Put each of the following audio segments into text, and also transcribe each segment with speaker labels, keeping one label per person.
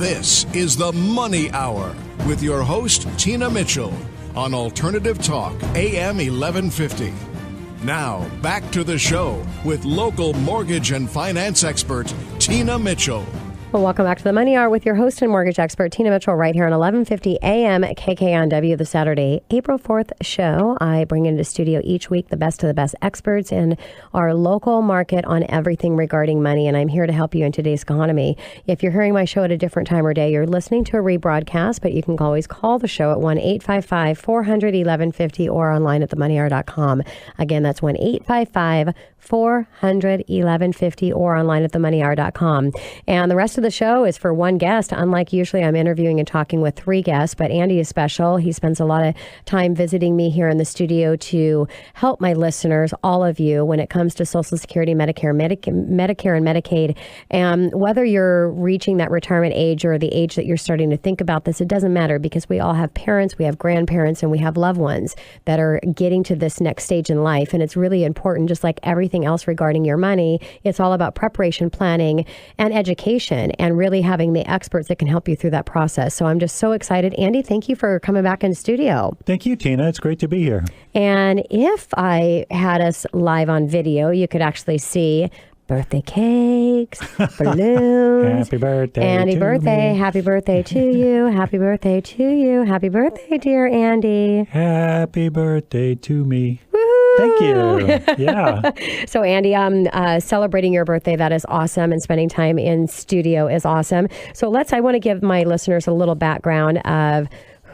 Speaker 1: This is the Money Hour with your host, Tina Mitchell, on Alternative Talk, AM 1150. Now, back to the show with local mortgage and finance expert, Tina Mitchell.
Speaker 2: Well, welcome back to the Money Hour with your host and mortgage expert, Tina Mitchell, right here on 1150 AM KKNW, the Saturday, April 4th show. I bring into studio each week the best of the best experts in our local market on everything regarding money, and I'm here to help you in today's economy. If you're hearing my show at a different time or day, you're listening to a rebroadcast, but you can always call the show at 1-855-400-1150 or online at themoneyhour.com. Again, that's 1-855-400-1150 or online at themoneyhour.com. And the rest of the show is for one guest. Unlike usually I'm interviewing and talking with three guests, but Andy is special. He spends a lot of time visiting me here in the studio to help my listeners, all of you, when it comes to Social Security, Medicare, and Medicaid. And whether you're reaching that retirement age or the age that you're starting to think about this, it doesn't matter, because we all have parents, we have grandparents, and we have loved ones that are getting to this next stage in life. And it's really important, just like everything else regarding your money, it's all about preparation, planning, and education, and really having the experts that can help you through that process. So I'm just so excited. Andy, thank you for coming back in the studio.
Speaker 3: Thank you, Tina. It's great to be here.
Speaker 2: And if I had us live on video, you could actually see birthday cakes, balloons.
Speaker 3: Happy birthday.
Speaker 2: Andy, birthday.
Speaker 3: Me.
Speaker 2: Happy birthday to you. Happy birthday to you. Happy birthday, dear Andy.
Speaker 3: Happy birthday to me.
Speaker 2: Woo-hoo.
Speaker 3: Thank you. Yeah.
Speaker 2: So, Andy, celebrating your birthday, that is awesome. And spending time in studio is awesome. So I want to give my listeners a little background of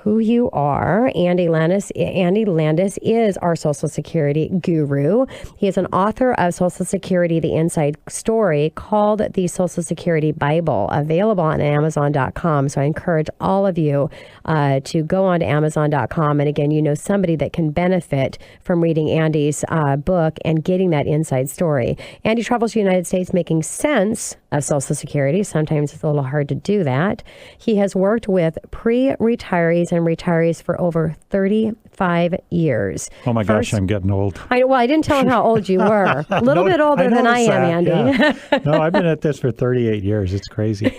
Speaker 2: who you are. Andy Landis is our Social Security guru. He is an author of Social Security, The Inside Story, called the Social Security Bible, available on Amazon.com. So I encourage all of you to go on to Amazon.com. And again, you know somebody that can benefit from reading Andy's book and getting that inside story. Andy travels the United States making sense of Social Security. Sometimes it's a little hard to do that. He has worked with pre-retirees and retirees for over 35 years.
Speaker 3: Oh my gosh, I'm getting old.
Speaker 2: I didn't tell him how old you were. A little bit older than I am, Andy.
Speaker 3: Yeah. No, I've been at this for 38 years. It's crazy.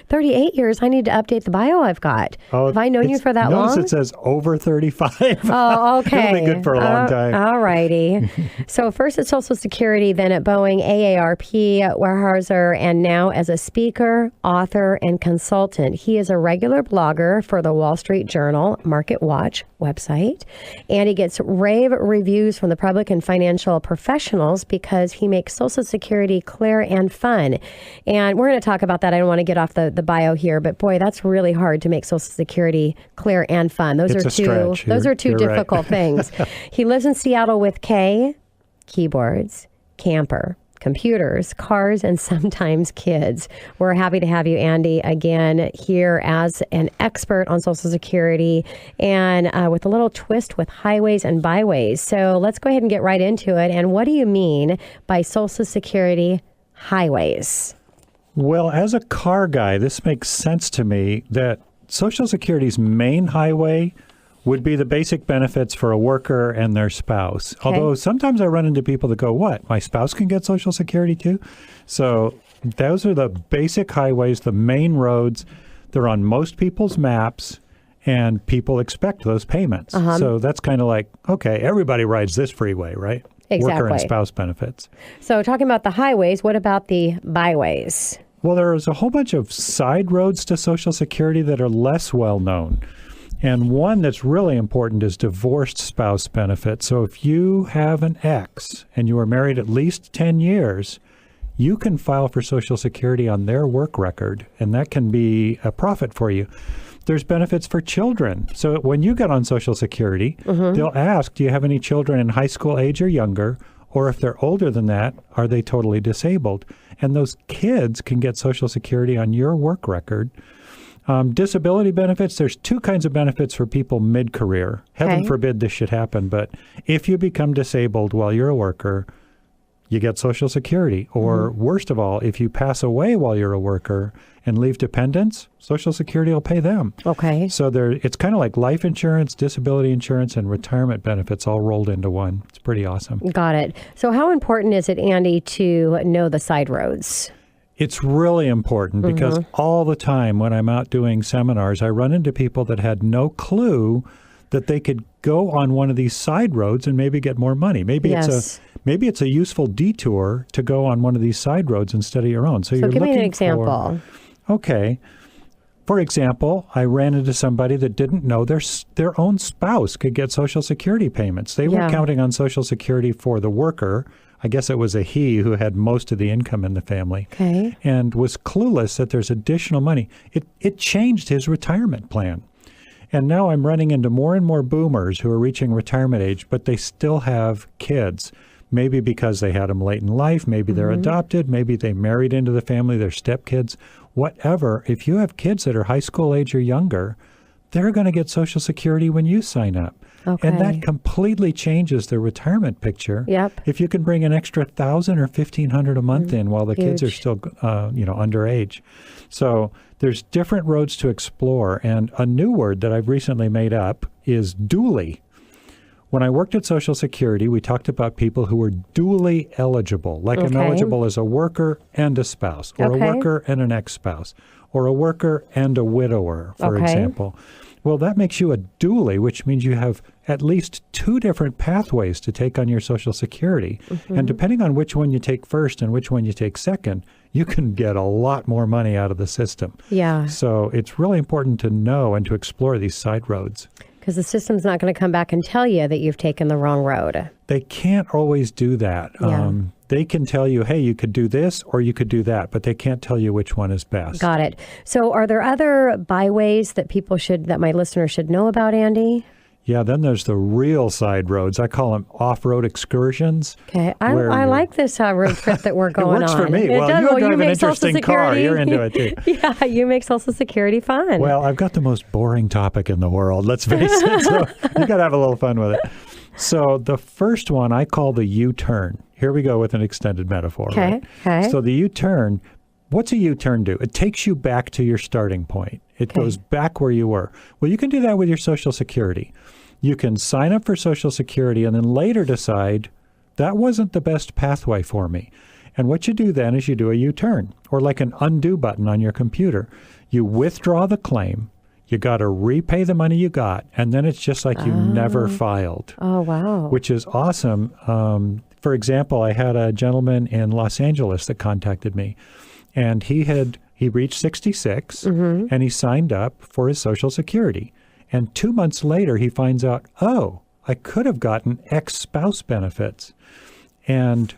Speaker 2: 38 years? I need to update the bio I've got. Have I known you for that long?
Speaker 3: Notice it says over 35.
Speaker 2: Oh, okay.
Speaker 3: It'll be good for a long time.
Speaker 2: All righty. So first at Social Security, then at Boeing, AARP, Weyerhaeuser, and now as a speaker, author, and consultant. He is a regular blogger for the Wall Street Journal Market Watch website, and he gets rave reviews from the public and financial professionals because he makes Social Security clear and fun. And we're going to talk about that. I don't want to get off the bio here, but boy, that's really hard to make Social Security clear and fun. Those are two difficult things. He lives in Seattle with Kay, keyboards, camper, computers, cars, and sometimes kids. We're happy to have you, Andy, again here as an expert on Social Security and with a little twist with highways and byways. So let's go ahead and get right into it. And what do you mean by Social Security highways?
Speaker 3: Well, as a car guy, this makes sense to me that Social Security's main highway would be the basic benefits for a worker and their spouse. Okay. Although sometimes I run into people that go, what, my spouse can get Social Security too? So those are the basic highways, the main roads. They're on most people's maps, and people expect those payments. Uh-huh. So that's kind of like, okay, everybody rides this freeway, right?
Speaker 2: Exactly.
Speaker 3: Worker and spouse benefits.
Speaker 2: So talking about the highways, what about the byways?
Speaker 3: Well, there's a whole bunch of side roads to Social Security that are less well known. And one that's really important is divorced spouse benefits. So if you have an ex and you were married at least 10 years, you can file for Social Security on their work record, and that can be a profit for you. There's benefits for children. So when you get on Social Security, they'll ask, do you have any children in high school age or younger? Or if they're older than that, are they totally disabled? And those kids can get Social Security on your work record. Disability benefits, there's two kinds of benefits for people mid-career. Heaven forbid this should happen, but if you become disabled while you're a worker, you get Social Security. Or worst of all, if you pass away while you're a worker and leave dependents, Social Security will pay them.
Speaker 2: Okay.
Speaker 3: So it's kind of like life insurance, disability insurance, and retirement benefits all rolled into one. It's pretty awesome.
Speaker 2: Got it. So how important is it, Andy, to know the side roads?
Speaker 3: It's really important because all the time when I'm out doing seminars, I run into people that had no clue that they could go on one of these side roads and maybe get more money. Maybe it's a useful detour to go on one of these side roads instead of your own. So you're
Speaker 2: give me
Speaker 3: looking
Speaker 2: an example.
Speaker 3: Okay. For example, I ran into somebody that didn't know their own spouse could get Social Security payments. They were counting on Social Security for the worker. I guess it was a he who had most of the income in the family, and was clueless that there's additional money. It changed his retirement plan. And now I'm running into more and more boomers who are reaching retirement age, but they still have kids. Maybe because they had them late in life, maybe they're adopted, maybe they married into the family, they're stepkids, whatever. If you have kids that are high school age or younger, they're going to get Social Security when you sign up. And that completely changes the retirement picture. If you can bring an extra $1,000 or $1,500 a month in while the kids are still, underage. So there's different roads to explore. And a new word that I've recently made up is dually. When I worked at Social Security, we talked about people who were dually eligible, like I'm eligible as a worker and a spouse, or a worker and an ex-spouse, or a worker and a widower, for example. Well, that makes you a dually, which means you have at least 2 different pathways to take on your Social Security. And depending on which one you take first and which one you take second, you can get a lot more money out of the system. So it's really important to know and to explore these side roads.
Speaker 2: Because the system's not going to come back and tell you that you've taken the wrong road.
Speaker 3: They can't always do that. They can tell you, hey, you could do this or you could do that, but they can't tell you which one is best.
Speaker 2: Got it. So are there other byways that my listeners should know about, Andy?
Speaker 3: Yeah, then there's the real side roads. I call them off-road excursions.
Speaker 2: Okay, I like this road trip that we're going on.
Speaker 3: It works for me.
Speaker 2: You
Speaker 3: drive an interesting car. You're into it too.
Speaker 2: Yeah, you make Social Security fun.
Speaker 3: Well, I've got the most boring topic in the world, let's face it. So you got to have a little fun with it. So the first one I call the U-turn. Here we go with an extended metaphor.
Speaker 2: Okay.
Speaker 3: So the U-turn, what's a U-turn do? It takes you back to your starting point. It goes back where you were. Well, you can do that with your Social Security. You can sign up for Social Security and then later decide that wasn't the best pathway for me. And what you do then is you do a U-turn, or like an undo button on your computer. You withdraw the claim. You got to repay the money you got, and then it's just like you never filed.
Speaker 2: Oh, wow.
Speaker 3: Which is awesome. For example, I had a gentleman in Los Angeles that contacted me, and he reached 66, and he signed up for his Social Security. And 2 months later, he finds out, I could have gotten ex-spouse benefits. And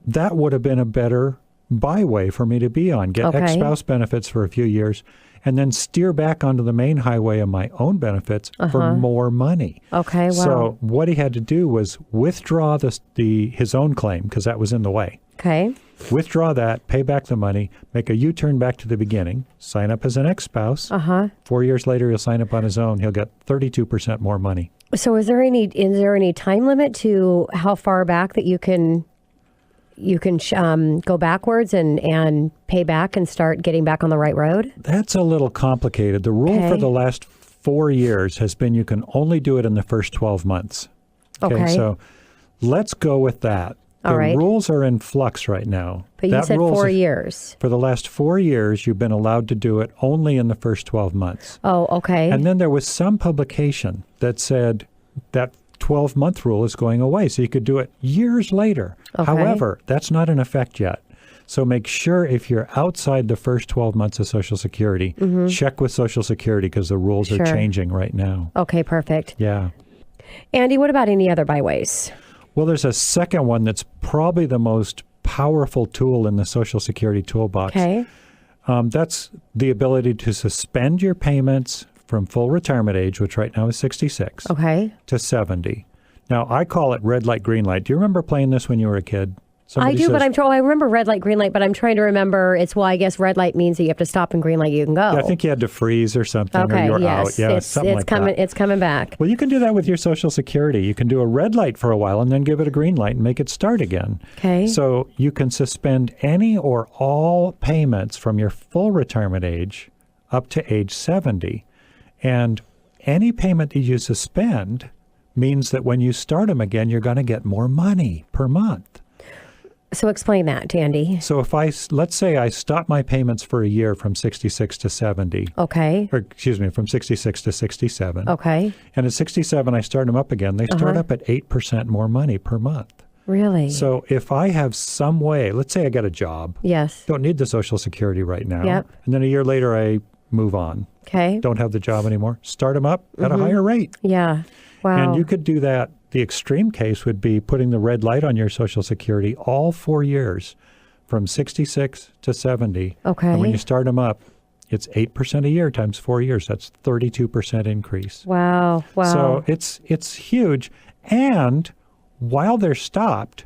Speaker 3: that would have been a better byway for me to be on. Get ex-spouse benefits for a few years, and then steer back onto the main highway of my own benefits for more money.
Speaker 2: Okay, wow.
Speaker 3: So what he had to do was withdraw his own claim, because that was in the way.
Speaker 2: Okay.
Speaker 3: Withdraw that, pay back the money, make a U-turn back to the beginning, sign up as an ex-spouse. 4 years later, he'll sign up on his own. He'll get 32% more money.
Speaker 2: So is there any time limit to how far back that you can go backwards and pay back and start getting back on the right road?
Speaker 3: That's a little complicated. The rule for the last 4 years has been you can only do it in the first 12 months. Okay. So let's go with that. The rules are in flux right now.
Speaker 2: But you said 4 years.
Speaker 3: For the last 4 years, you've been allowed to do it only in the first 12 months.
Speaker 2: Oh, okay.
Speaker 3: And then there was some publication that said that 12-month rule is going away, so you could do it years later. However, that's not in effect yet. So make sure if you're outside the first 12 months of Social Security, check with Social Security because the rules are changing right now.
Speaker 2: Okay, perfect.
Speaker 3: Yeah.
Speaker 2: Andy, what about any other byways?
Speaker 3: Well, there's a second one that's probably the most powerful tool in the Social Security toolbox.
Speaker 2: Okay.
Speaker 3: That's the ability to suspend your payments from full retirement age, which right now is 66, to 70. Now, I call it red light, green light. Do you remember playing this when you were a kid?
Speaker 2: I do, but I remember red light, green light, but I'm trying to remember. I guess red light means that you have to stop, and green light you can go.
Speaker 3: Yeah, I think you had to freeze or something, or you were out. Yeah, something like that.
Speaker 2: It's coming back.
Speaker 3: Well, you can do that with your Social Security. You can do a red light for a while and then give it a green light and make it start again.
Speaker 2: Okay.
Speaker 3: So you can suspend any or all payments from your full retirement age up to age 70. And any payment that you suspend means that when you start them again, you're going to get more money per month.
Speaker 2: So explain that, Andy.
Speaker 3: So let's say I stop my payments for a year from 66 to 70.
Speaker 2: Okay.
Speaker 3: Or excuse me, from 66 to 67.
Speaker 2: Okay.
Speaker 3: And at 67, I start them up again. They start up at 8% more money per month.
Speaker 2: Really?
Speaker 3: So if I have some way, let's say I got a job.
Speaker 2: Yes.
Speaker 3: Don't need the Social Security right now.
Speaker 2: Yep.
Speaker 3: And then a year later, I move on.
Speaker 2: Okay.
Speaker 3: Don't have the job anymore. Start them up at a higher rate.
Speaker 2: Yeah. Wow.
Speaker 3: And you could do that. The extreme case would be putting the red light on your Social Security all 4 years from 66 to 70.
Speaker 2: Okay.
Speaker 3: And when you start them up, it's 8% a year times 4 years. That's 32% increase.
Speaker 2: Wow. Wow.
Speaker 3: So it's huge. And while they're stopped,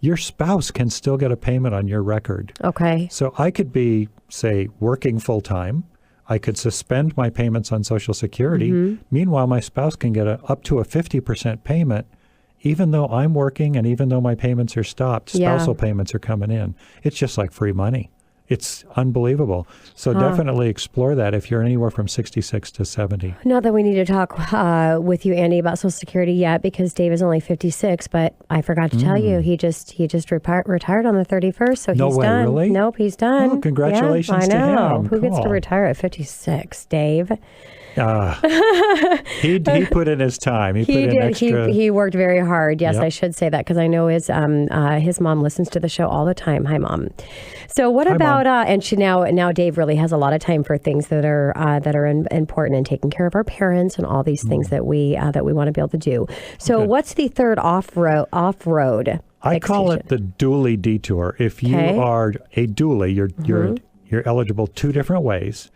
Speaker 3: your spouse can still get a payment on your record.
Speaker 2: Okay.
Speaker 3: So I could be, say, working full-time. I could suspend my payments on Social Security. Meanwhile, my spouse can get up to a 50% payment, even though I'm working and even though my payments are stopped. Spousal payments are coming in. It's just like free money. It's unbelievable. So definitely explore that if you're anywhere from 66 to 70.
Speaker 2: Not that we need to talk with you, Andy, about Social Security yet, because Dave is only 56. But I forgot to tell you, he just retired on the 31st. So
Speaker 3: No
Speaker 2: he's
Speaker 3: way,
Speaker 2: done.
Speaker 3: really?
Speaker 2: Nope, he's done.
Speaker 3: Oh, congratulations
Speaker 2: yeah, I know.
Speaker 3: to him.
Speaker 2: Who gets to
Speaker 3: Cool.
Speaker 2: retire at 56, Dave?
Speaker 3: He put in his time. He put in
Speaker 2: did.
Speaker 3: extra.
Speaker 2: He worked very hard. Yes,
Speaker 3: Yep.
Speaker 2: I should say that because I know his mom listens to the show all the time. Hi, Mom. So what
Speaker 3: Hi,
Speaker 2: about
Speaker 3: Mom.
Speaker 2: and she now Dave really has a lot of time for things that are important and taking care of our parents and all these things that we want to be able to do. So
Speaker 3: Good.
Speaker 2: what's the third off road?
Speaker 3: I call it the dually detour. If you are a dually, you're eligible two different ways,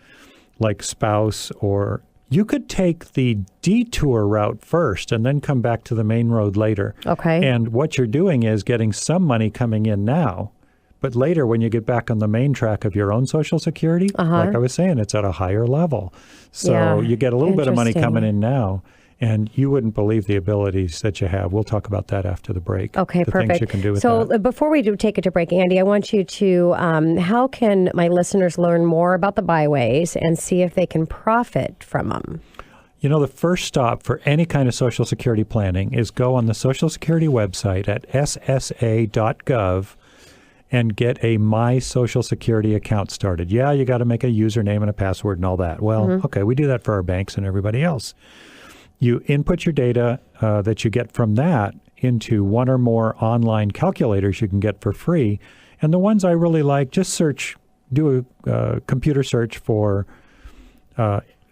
Speaker 3: like spouse, or you could take the detour route first and then come back to the main road later.
Speaker 2: Okay.
Speaker 3: And what you're doing is getting some money coming in now, but later when you get back on the main track of your own Social Security, like I was saying, it's at a higher level. So you get a little bit of money coming in now. And you wouldn't believe the abilities that you have. We'll talk about that after the break.
Speaker 2: Okay,
Speaker 3: the
Speaker 2: perfect.
Speaker 3: things you can do with
Speaker 2: so
Speaker 3: that.
Speaker 2: before we do take it to break, Andy, I want you to, how can my listeners learn more about the Byways and see if they can profit from them?
Speaker 3: You know, the first stop for any kind of Social Security planning is go on the Social Security website at ssa.gov and get a My Social Security account started. Yeah, you got to make a username and a password and all that. Well, okay, we do that for our banks and everybody else. You input your data that you get from that into one or more online calculators you can get for free. And the ones I really like, just do a computer search for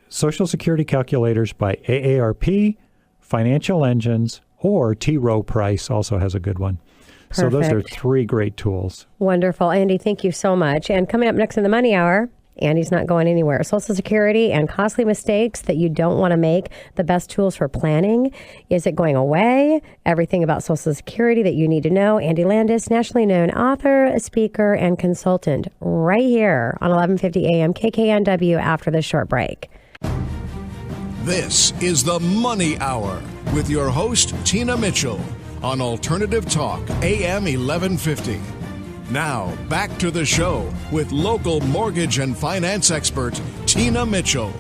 Speaker 3: Social Security calculators by AARP, Financial Engines, or T. Rowe Price also has a good one.
Speaker 2: Perfect.
Speaker 3: So those are three great tools.
Speaker 2: Wonderful. Andy, thank you so much. And coming up next in the Money Hour, Andy's not going anywhere. Social Security and costly mistakes that you don't want to make. The best tools for planning. Is it going away? Everything about Social Security that you need to know. Andy Landis, nationally known author, speaker, and consultant, right here on 1150 AM KKNW after this short break.
Speaker 1: This is the Money Hour with your host, Tina Mitchell, on Alternative Talk, AM 1150. Now, back to the show with local mortgage and finance expert, Tina Mitchell.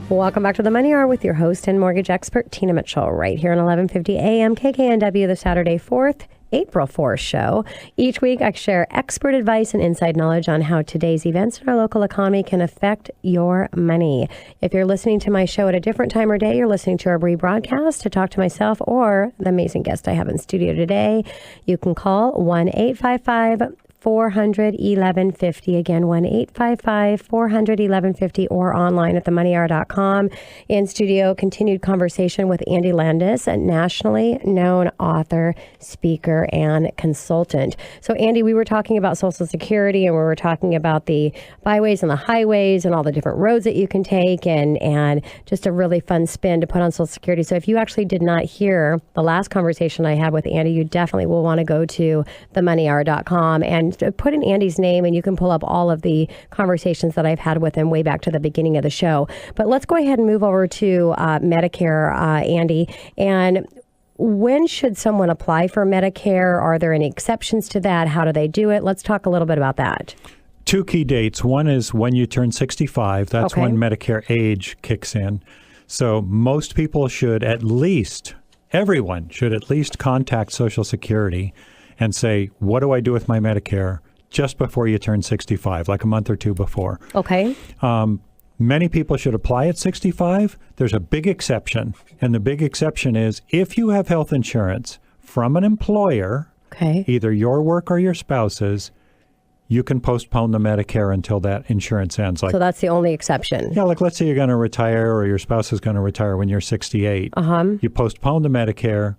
Speaker 2: Welcome back to the Money Hour with your host and mortgage expert, Tina Mitchell, right here on 1150 AM KKNW, the Saturday 4th, April 4th show. Each week, I share expert advice and inside knowledge on how today's events in our local economy can affect your money. If you're listening to my show at a different time or day, you're listening to a rebroadcast to talk to myself or the amazing guest I have in studio today, you can call 1-855 400-1150. Again, 1-855-400-1150 or online at themoneyhour.com. In studio, continued conversation with Andy Landis, a nationally known author, speaker, and consultant. So, Andy, we were talking about Social Security and we were talking about the byways and the highways and all the different roads that you can take and just a really fun spin to put on Social Security. So if you actually did not hear the last conversation I had with Andy, you definitely will want to go to themoneyhour.com and put in Andy's name, and you can pull up all of the conversations that I've had with him way back to the beginning of the show. But let's go ahead and move over to Medicare, Andy. And when should someone apply for Medicare? Are there any exceptions to that? How do they do it? Let's talk a little bit about that.
Speaker 3: Two key dates. One is when you turn 65. That's when Medicare age kicks in. So most people should everyone should at least contact Social Security and say, what do I do with my Medicare just before you turn 65, like a month or two before.
Speaker 2: Okay.
Speaker 3: Many people should apply at 65. There's a big exception. And the big exception is if you have health insurance from an employer, either your work or your spouse's, you can postpone the Medicare until that insurance ends.
Speaker 2: So that's the only exception.
Speaker 3: Yeah, like let's say you're going to retire or your spouse is going to retire when you're 68. You postpone the Medicare.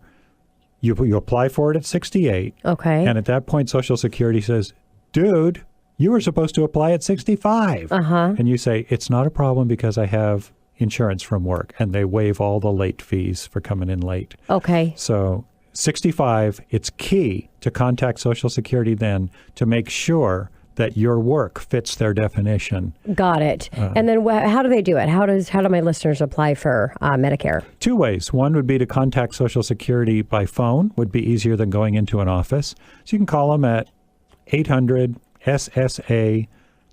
Speaker 3: You apply for it at 68.
Speaker 2: Okay.
Speaker 3: And at that point, Social Security says, dude, you were supposed to apply at 65. And you say, it's not a problem because I have insurance from work. And they waive all the late fees for coming in late.
Speaker 2: Okay.
Speaker 3: So 65, it's key to contact Social Security then to make sure that your work fits their definition.
Speaker 2: Got it. And then how do they do it? How do my listeners apply for Medicare? Two
Speaker 3: ways. One would be to contact Social Security by phone, would be easier than going into an office. So you can call them at 800 SSA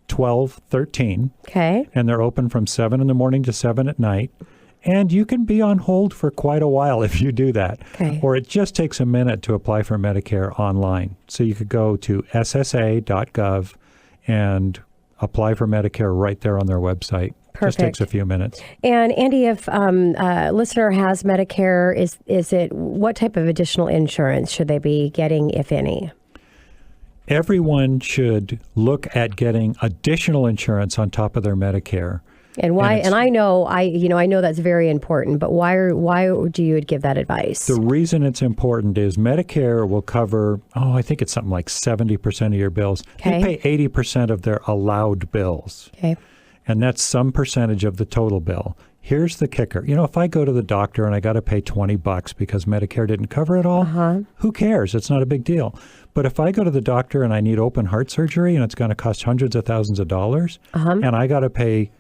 Speaker 3: 1213.
Speaker 2: Okay.
Speaker 3: And they're open from 7 in the morning to 7 at night. And you can be on hold for quite a while if you do that.
Speaker 2: Okay.
Speaker 3: Or it just takes a minute to apply for Medicare online. So you could go to ssa.gov and apply for Medicare right there on their website.
Speaker 2: Perfect.
Speaker 3: Just takes a few minutes.
Speaker 2: And Andy, if a listener has Medicare, is it what type of additional insurance should they be getting, if any?
Speaker 3: Everyone should look at getting additional insurance on top of their Medicare.
Speaker 2: And why? And I know that's very important. But why do you give that advice?
Speaker 3: The reason it's important is Medicare will cover, I think it's something like 70% of your bills.
Speaker 2: Okay.
Speaker 3: They pay 80% of their allowed bills.
Speaker 2: Okay.
Speaker 3: And that's some percentage of the total bill. Here's the kicker. If I go to the doctor and I got to pay $20 because Medicare didn't cover it all, who cares? It's not a big deal. But if I go to the doctor and I need open heart surgery and it's going to cost hundreds of thousands of dollars, and I got to pay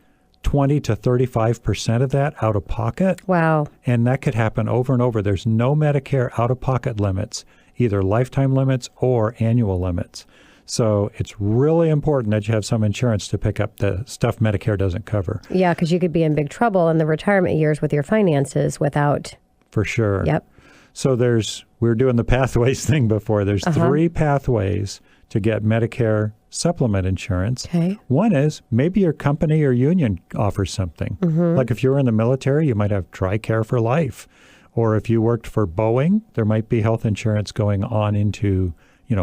Speaker 3: 20 to 35% of that out of pocket.
Speaker 2: Wow.
Speaker 3: And that could happen over and over. There's no Medicare out-of-pocket limits, either lifetime limits or annual limits. So it's really important that you have some insurance to pick up the stuff Medicare doesn't cover.
Speaker 2: Yeah, because you could be in big trouble in the retirement years with your finances without.
Speaker 3: For sure.
Speaker 2: Yep.
Speaker 3: So we were doing the pathways thing before. There's 3 pathways to get Medicare supplement insurance.
Speaker 2: Okay.
Speaker 3: One is maybe your company or union offers something. Like if you're in the military, you might have TRICARE for life. Or if you worked for Boeing, there might be health insurance going on into,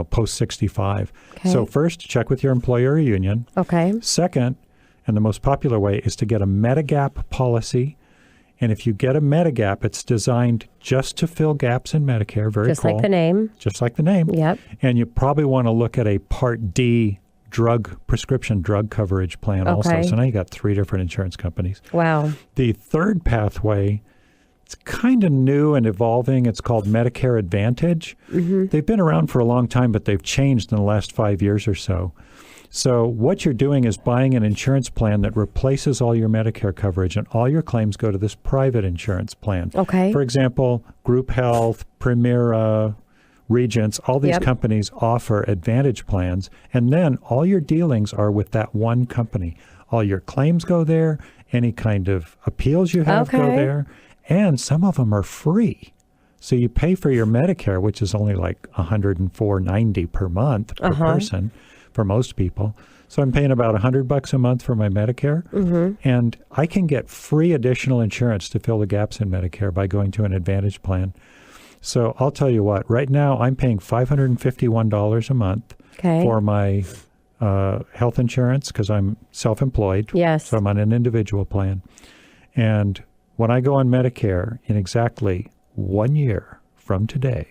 Speaker 3: post 65.
Speaker 2: Okay.
Speaker 3: So first, check with your employer or union.
Speaker 2: Okay.
Speaker 3: Second, and the most popular way, is to get a Medigap policy. And if you get a Medigap, it's designed just to fill gaps in Medicare. Very
Speaker 2: just
Speaker 3: cool.
Speaker 2: like the name.
Speaker 3: Just like the name.
Speaker 2: Yep.
Speaker 3: And you probably want to look at a Part D prescription drug coverage plan also. So now you got 3 different insurance companies.
Speaker 2: Wow.
Speaker 3: The third pathway, it's kind of new and evolving. It's called Medicare Advantage. They've been around for a long time, but they've changed in the last 5 years or so. So what you're doing is buying an insurance plan that replaces all your Medicare coverage, and all your claims go to this private insurance plan.
Speaker 2: Okay.
Speaker 3: For example, Group Health, Primera, Regents, all these companies offer Advantage plans, and then all your dealings are with that one company. All your claims go there, any kind of appeals you have go there, and some of them are free. So you pay for your Medicare, which is only like $104.90 per month per person for most people. So I'm paying about $100 a month for my Medicare, and I can get free additional insurance to fill the gaps in Medicare by going to an Advantage plan. So I'll tell you what, right now I'm paying $551 a month for my health insurance because I'm self-employed.
Speaker 2: Yes.
Speaker 3: So I'm on an individual plan. And when I go on Medicare in exactly 1 year from today,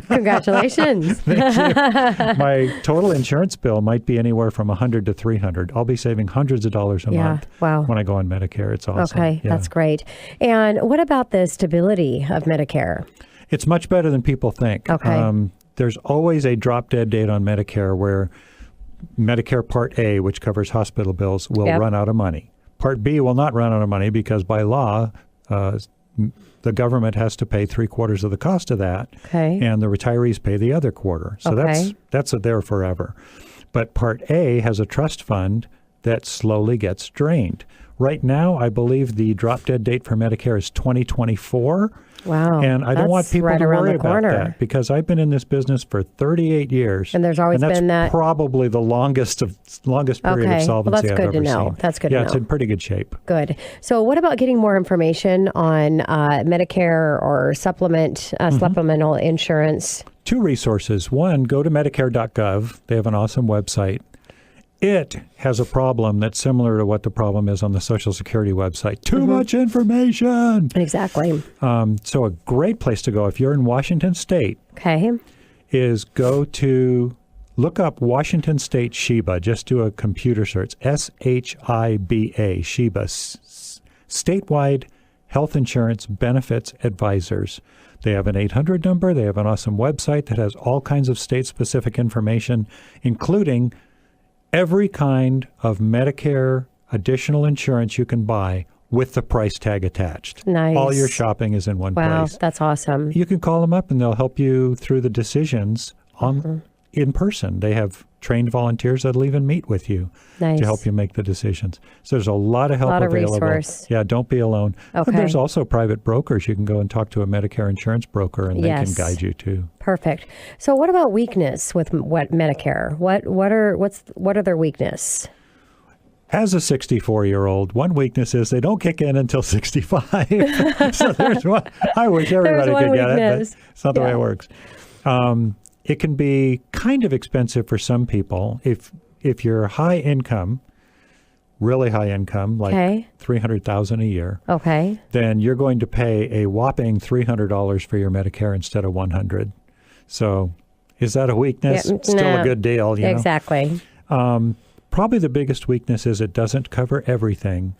Speaker 2: congratulations.
Speaker 3: Thank you. My total insurance bill might be anywhere from $100 to $300. I'll be saving hundreds of dollars a month when I go on Medicare. It's awesome.
Speaker 2: Okay, that's great. And what about the stability of Medicare?
Speaker 3: It's much better than people think.
Speaker 2: Okay.
Speaker 3: There's always a drop-dead date on Medicare where Medicare Part A, which covers hospital bills, will run out of money. Part B will not run out of money because by law, the government has to pay 3/4 of the cost of that, and the retirees pay the other quarter. So that's there forever. But Part A has a trust fund that slowly gets drained. Right now, I believe the drop dead date for Medicare is 2024.
Speaker 2: Wow.
Speaker 3: And I don't want people
Speaker 2: right
Speaker 3: to
Speaker 2: around
Speaker 3: worry
Speaker 2: the
Speaker 3: about
Speaker 2: corner.
Speaker 3: that because I've been in this business for 38 years.
Speaker 2: And there's always been that.
Speaker 3: Probably the longest period of solvency
Speaker 2: Well, that's
Speaker 3: I've
Speaker 2: good
Speaker 3: ever
Speaker 2: to know.
Speaker 3: seen.
Speaker 2: That's good to know.
Speaker 3: Yeah, it's in pretty good shape.
Speaker 2: Good. So what about getting more information on Medicare or supplemental insurance?
Speaker 3: 2 resources. One, go to Medicare.gov. They have an awesome website. It has a problem that's similar to what the problem is on the Social Security website. Too much information.
Speaker 2: Exactly.
Speaker 3: So a great place to go if you're in Washington State is look up Washington State SHIBA. Just do a computer search. SHIBA, SHIBA, Statewide Health Insurance Benefits Advisors. They have an 800 number. They have an awesome website that has all kinds of state-specific information, including every kind of Medicare additional insurance you can buy with the price tag attached.
Speaker 2: Nice.
Speaker 3: All your shopping is in one place.
Speaker 2: Wow, that's awesome.
Speaker 3: You can call them up and they'll help you through the decisions in person. They have trained volunteers that'll even meet with you to help you make the decisions. So there's a lot of help available.
Speaker 2: Resource.
Speaker 3: Yeah, don't be alone.
Speaker 2: Okay.
Speaker 3: And there's also private brokers. You can go and talk to a Medicare insurance broker and they can guide you too.
Speaker 2: Perfect. So what about weakness with Medicare? What are their weakness?
Speaker 3: As a 64-year-old, one weakness is they don't kick in until 65. So there's one. I wish everybody could get it, but it's not the way it works. It can be kind of expensive for some people. If you're high income, really high income, like $300,000 a year, then you're going to pay a whopping $300 for your Medicare instead of $100. So is that a weakness? Still a good deal, you know?
Speaker 2: Exactly.
Speaker 3: Probably the biggest weakness is it doesn't cover everything.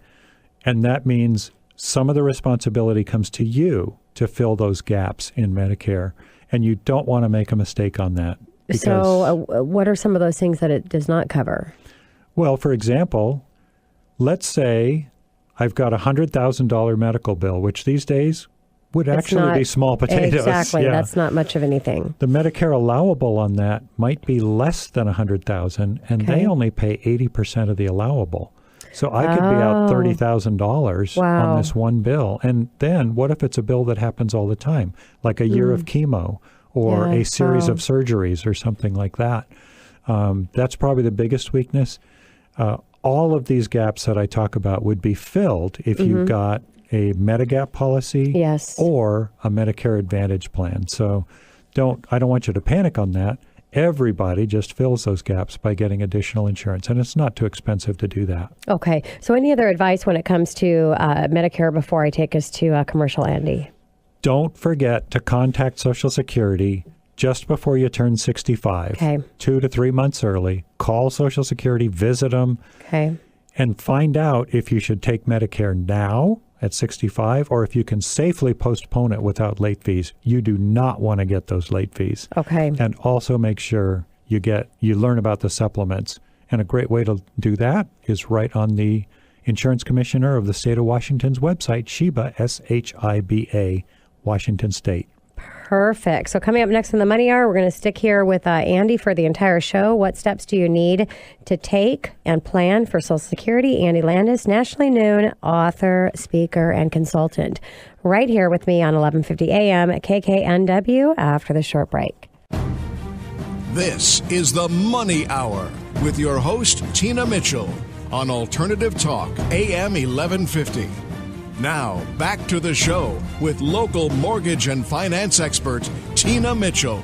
Speaker 3: And that means some of the responsibility comes to you to fill those gaps in Medicare. And you don't want to make a mistake on that.
Speaker 2: So what are some of those things that it does not cover?
Speaker 3: Well, for example, let's say I've got a $100,000 medical bill, which these days would actually be small potatoes.
Speaker 2: Exactly. Yeah. That's not much of anything.
Speaker 3: The Medicare allowable on that might be less than $100,000, and they only pay 80% of the allowable. So I could be out $30,000 on this one bill. And then what if it's a bill that happens all the time, like a year of chemo or a series of surgeries or something like that? That's probably the biggest weakness. All of these gaps that I talk about would be filled if you got a Medigap policy or a Medicare Advantage plan. So I don't want you to panic on that. Everybody just fills those gaps by getting additional insurance, and it's not too expensive to do that.
Speaker 2: Okay. So any other advice when it comes to Medicare before I take us to commercial, Andy?
Speaker 3: Don't forget to contact Social Security just before you turn 65. 2 to 3 months early. Call Social Security, visit them, and find out if you should take Medicare now at 65 or if you can safely postpone it without late fees. You do not want to get those late fees. And also make sure you learn about the supplements. And a great way to do that is right on the Insurance Commissioner of the State of Washington's website, SHIBA, SHIBA, Washington State.
Speaker 2: Perfect. So coming up next in the Money Hour, we're going to stick here with Andy for the entire show. What steps do you need to take and plan for Social Security? Andy Landis, nationally known author, speaker, and consultant. Right here with me on 1150 AM at KKNW after the short break.
Speaker 1: This is the Money Hour with your host, Tina Mitchell, on Alternative Talk, AM 1150. Now, back to the show with local mortgage and finance expert, Tina Mitchell.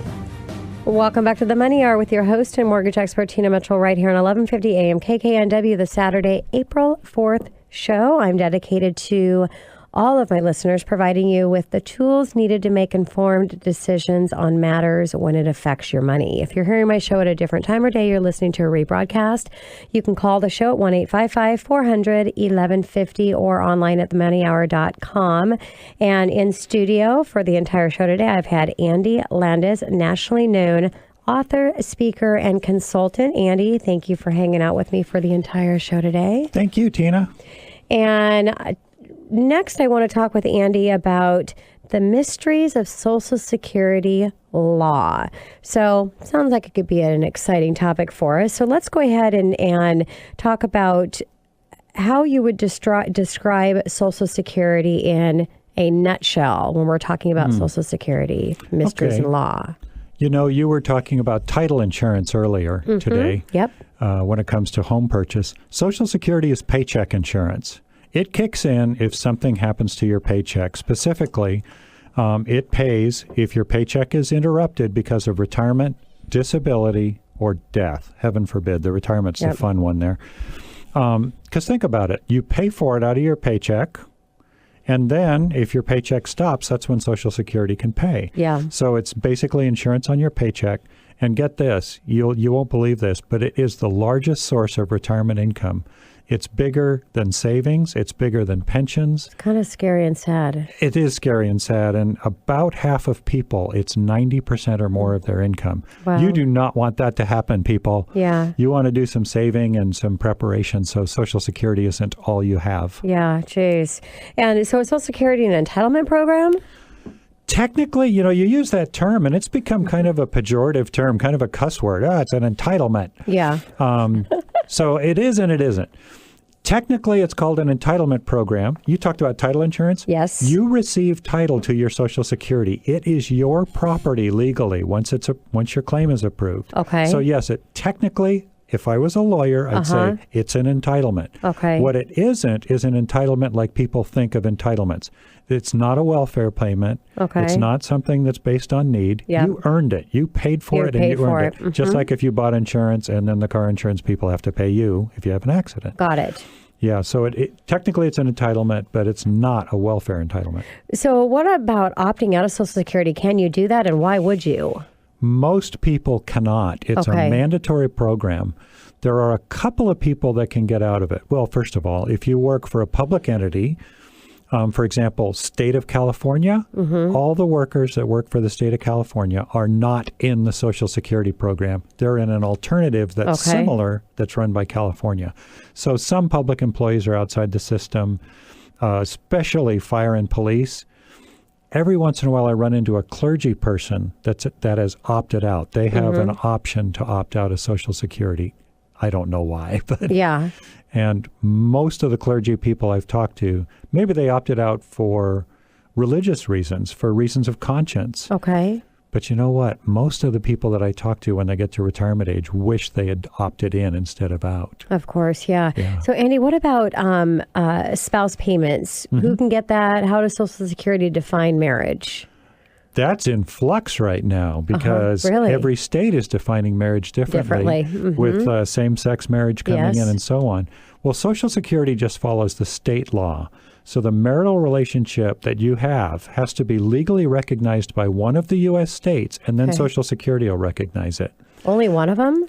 Speaker 2: Welcome back to the Money Hour with your host and mortgage expert, Tina Mitchell, right here on 1150 AM KKNW, the Saturday, April 4th show. I'm dedicated to all of my listeners, providing you with the tools needed to make informed decisions on matters when it affects your money. If you're hearing my show at a different time or day, you're listening to a rebroadcast, you can call the show at 1-855-400-1150 or online at themoneyhour.com. And in studio for the entire show today, I've had Andy Landis, nationally known author, speaker, and consultant. Andy, thank you for hanging out with me for the entire show today.
Speaker 3: Thank you, Tina.
Speaker 2: And next, I want to talk with Andy about the mysteries of Social Security law. So sounds like it could be an exciting topic for us. So let's go ahead and talk about how you would describe Social Security in a nutshell when we're talking about Social Security mysteries and law.
Speaker 3: You know, you were talking about title insurance earlier today.
Speaker 2: Yep.
Speaker 3: When it comes to home purchase. Social Security is paycheck insurance. It kicks in if something happens to your paycheck. Specifically, it pays if your paycheck is interrupted because of retirement, disability, or death. Heaven forbid. The retirement's the fun one there. Because think about it. You pay for it out of your paycheck. And then if your paycheck stops, that's when Social Security can pay.
Speaker 2: Yeah.
Speaker 3: So it's basically insurance on your paycheck. And get this, you won't believe this, but it is the largest source of retirement income. It's bigger than savings. It's bigger than pensions.
Speaker 2: It's kind of scary and sad.
Speaker 3: It is scary and sad. And about half of people, it's 90% or more of their income.
Speaker 2: Wow.
Speaker 3: You do not want that to happen, people.
Speaker 2: Yeah.
Speaker 3: You want to do some saving and some preparation so Social Security isn't all you have.
Speaker 2: Yeah, geez. And so is Social Security an entitlement program?
Speaker 3: Technically, you know, you use that term and it's become kind of a pejorative term, kind of a cuss word. It's an entitlement.
Speaker 2: Yeah.
Speaker 3: So it is and it isn't. Technically, it's called an entitlement program. You talked about title insurance.
Speaker 2: Yes.
Speaker 3: You receive title to your Social Security. It is your property legally once your claim is approved.
Speaker 2: Okay.
Speaker 3: So yes, it technically, if I was a lawyer, I'd say it's an entitlement.
Speaker 2: Okay.
Speaker 3: What it isn't is an entitlement like people think of entitlements. It's not a welfare payment.
Speaker 2: Okay.
Speaker 3: It's not something that's based on need.
Speaker 2: Yep.
Speaker 3: You earned it. You paid for it and you earned it. Just like if you bought insurance and then the car insurance people have to pay you if you have an accident.
Speaker 2: Got it.
Speaker 3: Yeah, so technically it's an entitlement, but it's not a welfare entitlement.
Speaker 2: So what about opting out of Social Security? Can you do that, and why would you?
Speaker 3: Most people cannot. It's a mandatory program. There are a couple of people that can get out of it. Well, first of all, if you work for a public entity, for example, state of California, all the workers that work for the state of California are not in the Social Security program. They're in an alternative that's similar that's run by California. So some public employees are outside the system, especially fire and police. Every once in a while I run into a clergy person that has opted out. They have an option to opt out of Social Security. I don't know why, but
Speaker 2: yeah.
Speaker 3: And most of the clergy people I've talked to, maybe they opted out for religious reasons, for reasons of conscience.
Speaker 2: Okay.
Speaker 3: But you know what? Most of the people that I talk to when they get to retirement age wish they had opted in instead of out.
Speaker 2: Of course, yeah. So, Andy, what about spouse payments? Who can get that? How does Social Security define marriage?
Speaker 3: That's in flux right now because every state is defining marriage differently. With same-sex marriage coming in and so on. Well, Social Security just follows the state law. So the marital relationship that you have has to be legally recognized by one of the U.S. states, and then Social Security will recognize it.
Speaker 2: Only one of them?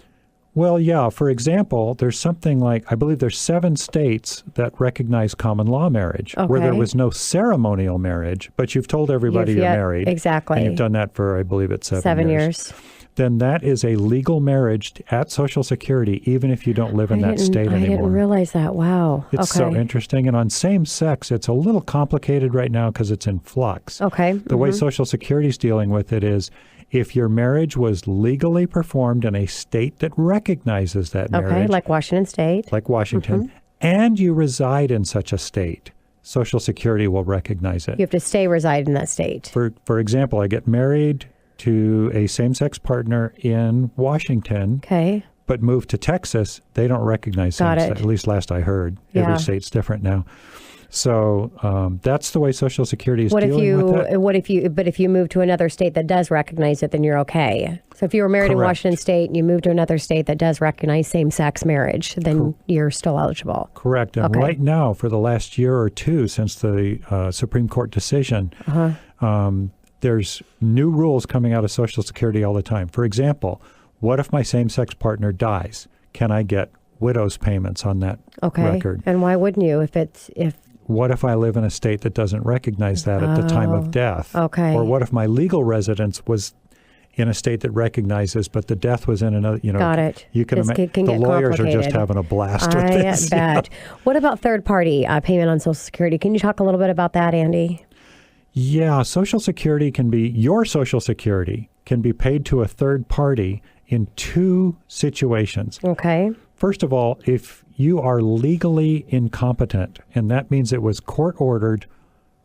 Speaker 3: Well, yeah. For example, there's something like, I believe there's 7 states that recognize common law marriage where there was no ceremonial marriage, but you've told everybody you're married.
Speaker 2: Exactly.
Speaker 3: And you've done that for, I believe it's
Speaker 2: 7 years.
Speaker 3: Then that is a legal marriage at Social Security, even if you don't live in that state anymore.
Speaker 2: I didn't realize that. Wow.
Speaker 3: It's so interesting. And on same sex, it's a little complicated right now because it's in flux.
Speaker 2: Okay.
Speaker 3: The way Social Security is dealing with it is if your marriage was legally performed in a state that recognizes that marriage.
Speaker 2: Okay, like Washington State.
Speaker 3: Like Washington. And you reside in such a state, Social Security will recognize it.
Speaker 2: You have to reside in that state.
Speaker 3: For example, I get married to a same-sex partner in Washington, but move to Texas, they don't recognize same-sex, at least last I heard. Every state's different now. So that's the way Social Security is dealing with it.
Speaker 2: But if you move to another state that does recognize it, then you're okay. So if you were married in Washington State and you move to another state that does recognize same-sex marriage, then you're still eligible.
Speaker 3: Correct. And right now, for the last year or two since the Supreme Court decision, there's new rules coming out of Social Security all the time. For example, what if my same-sex partner dies? Can I get widow's payments on that record?
Speaker 2: And why wouldn't you
Speaker 3: What if I live in a state that doesn't recognize that at the time of death? Or what if my legal residence was in a state that recognizes, but the death was in another,
Speaker 2: Got it.
Speaker 3: You can imagine the lawyers are just having a blast with this.
Speaker 2: I bet. What about third-party payment on Social Security? Can you talk a little bit about that, Andy?
Speaker 3: Yeah, Social Security your Social Security can be paid to a third party in two situations.
Speaker 2: Okay.
Speaker 3: First of all, if you are legally incompetent, and that means it was court ordered.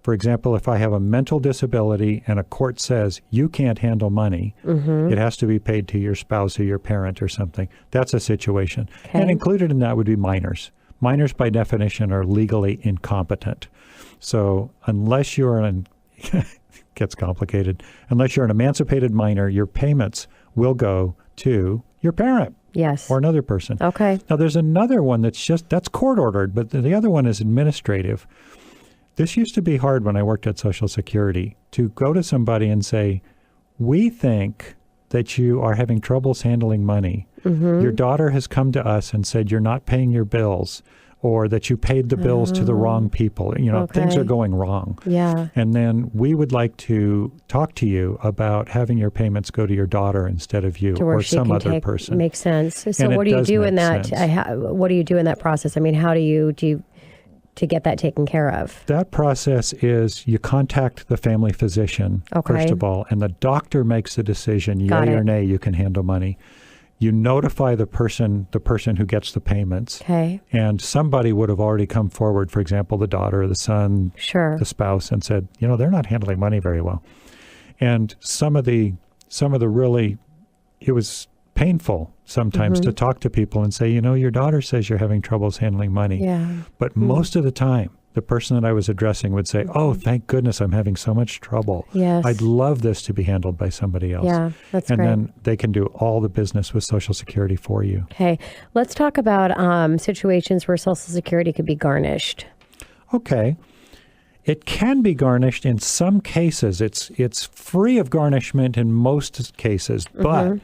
Speaker 3: For example, if I have a mental disability and a court says you can't handle money, it has to be paid to your spouse or your parent or something. That's a situation.
Speaker 2: Okay.
Speaker 3: And included in that would be minors. Minors, by definition, are legally incompetent. So unless you're gets complicated. Unless you're an emancipated minor, your payments will go to your parent.
Speaker 2: Yes.
Speaker 3: Or another person.
Speaker 2: Okay.
Speaker 3: Now, there's another one that's court ordered, but the other one is administrative. This used to be hard when I worked at Social Security, to go to somebody and say, we think that you are having troubles handling money. Your daughter has come to us and said you're not paying your bills, or that you paid the bills to the wrong people. Things are going wrong.
Speaker 2: Yeah.
Speaker 3: And then we would like to talk to you about having your payments go to your daughter instead of you or some other person.
Speaker 2: Makes sense. So
Speaker 3: And
Speaker 2: what
Speaker 3: it
Speaker 2: do you
Speaker 3: does
Speaker 2: do in
Speaker 3: make
Speaker 2: that? What do you do in that process? I mean, how do you to get that taken care of?
Speaker 3: That process is you contact the family physician, first of all, and the doctor makes the decision, yay or nay, you can handle money. You notify the person who gets the payments.
Speaker 2: Okay.
Speaker 3: And somebody would have already come forward, for example, the daughter, the son, the spouse, and said, they're not handling money very well. And some of the really, it was painful sometimes to talk to people and say, your daughter says you're having troubles handling money.
Speaker 2: Yeah.
Speaker 3: But most of the time, the person that I was addressing would say, oh, thank goodness I'm having so much trouble.
Speaker 2: Yes.
Speaker 3: I'd love this to be handled by somebody else.
Speaker 2: Yeah, that's
Speaker 3: great.
Speaker 2: great.
Speaker 3: And then they can do all the business with Social Security for you.
Speaker 2: Okay. Let's talk about situations where Social Security could be garnished.
Speaker 3: Okay. It can be garnished in some cases. It's free of garnishment in most cases. But,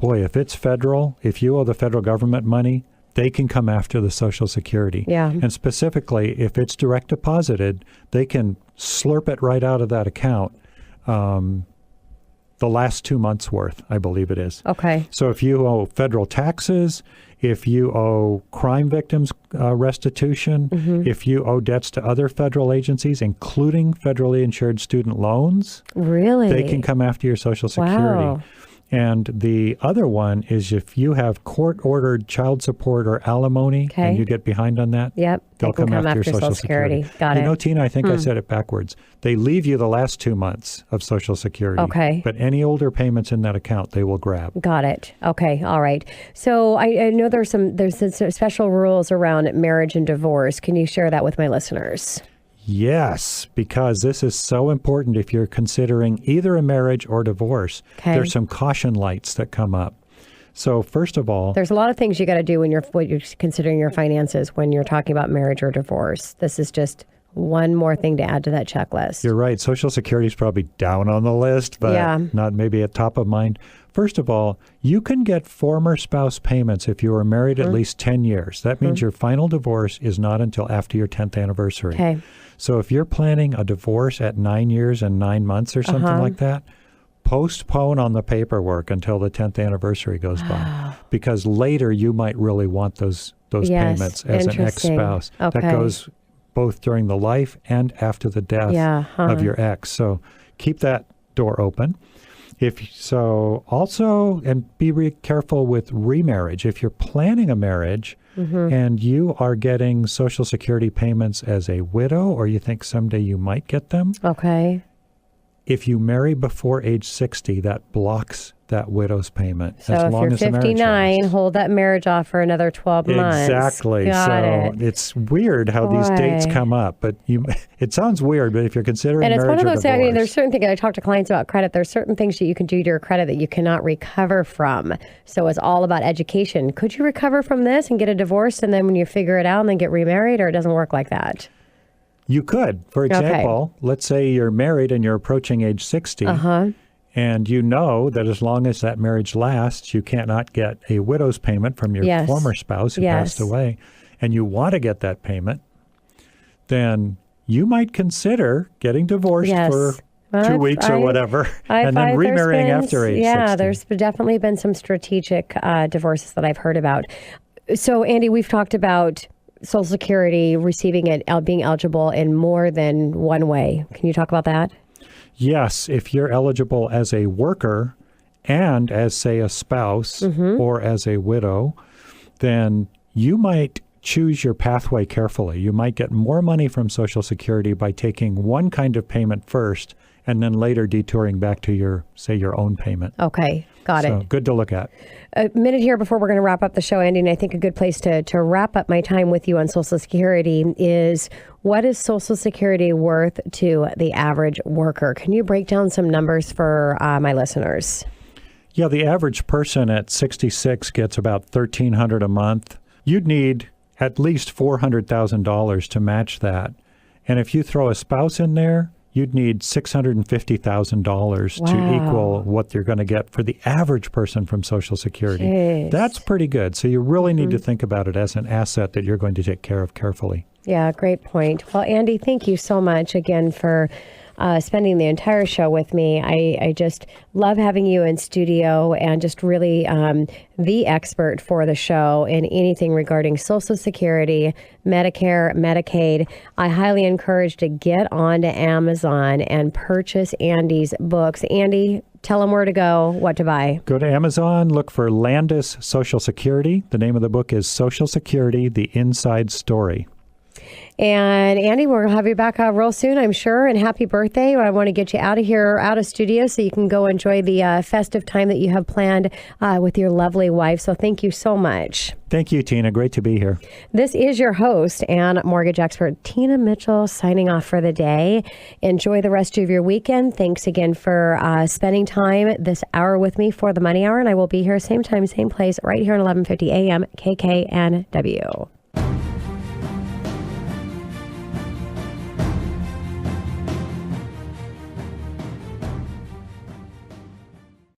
Speaker 3: boy, if it's federal, if you owe the federal government money, they can come after the Social Security.
Speaker 2: Yeah.
Speaker 3: And specifically, if it's direct deposited, they can slurp it right out of that account the last 2 months' worth, I believe it is.
Speaker 2: Okay.
Speaker 3: So if you owe federal taxes, if you owe crime victims restitution, if you owe debts to other federal agencies, including federally insured student loans,
Speaker 2: really,
Speaker 3: they can come after your Social Security.
Speaker 2: Wow.
Speaker 3: And the other one is if you have court-ordered child support or alimony and you get behind on that, they'll come after your Social Security.
Speaker 2: Got it.
Speaker 3: Tina, I think I said it backwards. They leave you the last 2 months of Social Security.
Speaker 2: Okay.
Speaker 3: But any older payments in that account, they will grab.
Speaker 2: Got it. Okay. All right. So I know there's some special rules around marriage and divorce. Can you share that with my listeners?
Speaker 3: Yes, because this is so important if you're considering either a marriage or divorce.
Speaker 2: Okay.
Speaker 3: There's some caution lights that come up. So first of all,
Speaker 2: there's a lot of things you got to do when you're considering your finances when you're talking about marriage or divorce. This is just one more thing to add to that checklist.
Speaker 3: You're right. Social Security is probably down on the list, but not maybe at top of mind. First of all, you can get former spouse payments if you were married at least 10 years. That means your final divorce is not until after your 10th anniversary.
Speaker 2: Okay.
Speaker 3: So if you're planning a divorce at 9 years and 9 months or something like that, postpone on the paperwork until the 10th anniversary goes by, because later you might really want those payments as an ex-spouse.
Speaker 2: Okay.
Speaker 3: That goes both during the life and after the death of your ex. So keep that door open. And be careful with remarriage. If you're planning a marriage and you are getting Social Security payments as a widow, or you think someday you might get them, if you marry before age 60, that blocks that widow's payment.
Speaker 2: So if you're 59, hold that marriage off for another 12 months.
Speaker 3: Exactly. It's weird how these dates come up, but it sounds weird, but if you're considering marriage or divorce. And it's one of those things,
Speaker 2: I mean, there's certain things, I talk to clients about credit, there's certain things that you can do to your credit that you cannot recover from. So it's all about education. Could you recover from this and get a divorce, and then when you figure it out and then get remarried, or it doesn't work like that?
Speaker 3: You could. For example, let's say you're married and you're approaching age 60. And you know that as long as that marriage lasts, you cannot get a widow's payment from your former spouse who passed away, and you want to get that payment, then you might consider getting divorced for 2 weeks or whatever, and then remarrying after age 60.
Speaker 2: Yeah, there's definitely been some strategic divorces that I've heard about. So, Andy, we've talked about Social Security receiving it, being eligible in more than one way. Can you talk about that?
Speaker 3: yes, if you're eligible as a worker and as, say, a spouse or as a widow, then you might choose your pathway carefully. You might get more money from Social Security by taking one kind of payment first and then later detouring back to your, say, your own payment.
Speaker 2: Okay, got it.
Speaker 3: So good to look at.
Speaker 2: A minute here before we're going to wrap up the show, Andy, and I think a good place to wrap up my time with you on Social Security is, what is Social Security worth to the average worker? Can you break down some numbers for my listeners?
Speaker 3: Yeah, the average person at 66 gets about $1,300 a month. You'd need at least $400,000 to match that. And if you throw a spouse in there, you'd need $650,000 to equal what you're going to get for the average person from Social Security.
Speaker 2: Jeez.
Speaker 3: That's pretty good. So you really need to think about it as an asset that you're going to take care of carefully.
Speaker 2: Yeah, great point. Well, Andy, thank you so much again for spending the entire show with me. I just love having you in studio and just really the expert for the show in anything regarding Social Security, Medicare, Medicaid. I highly encourage to get onto Amazon and purchase Andy's books. Andy, tell them where to go, what to buy.
Speaker 3: Go to Amazon, look for Landis Social Security. The name of the book is Social Security, The Inside Story.
Speaker 2: And Andy, we'll have you back real soon, I'm sure. And happy birthday. I want to get you out of here, out of studio, so you can go enjoy the festive time that you have planned with your lovely wife. So thank you so much.
Speaker 3: Thank you, Tina. Great to be here.
Speaker 2: This is your host and mortgage expert, Tina Mitchell, signing off for the day. Enjoy the rest of your weekend. Thanks again for spending time this hour with me for the Money Hour. And I will be here same time, same place, right here at 11:50 a.m. KKNW.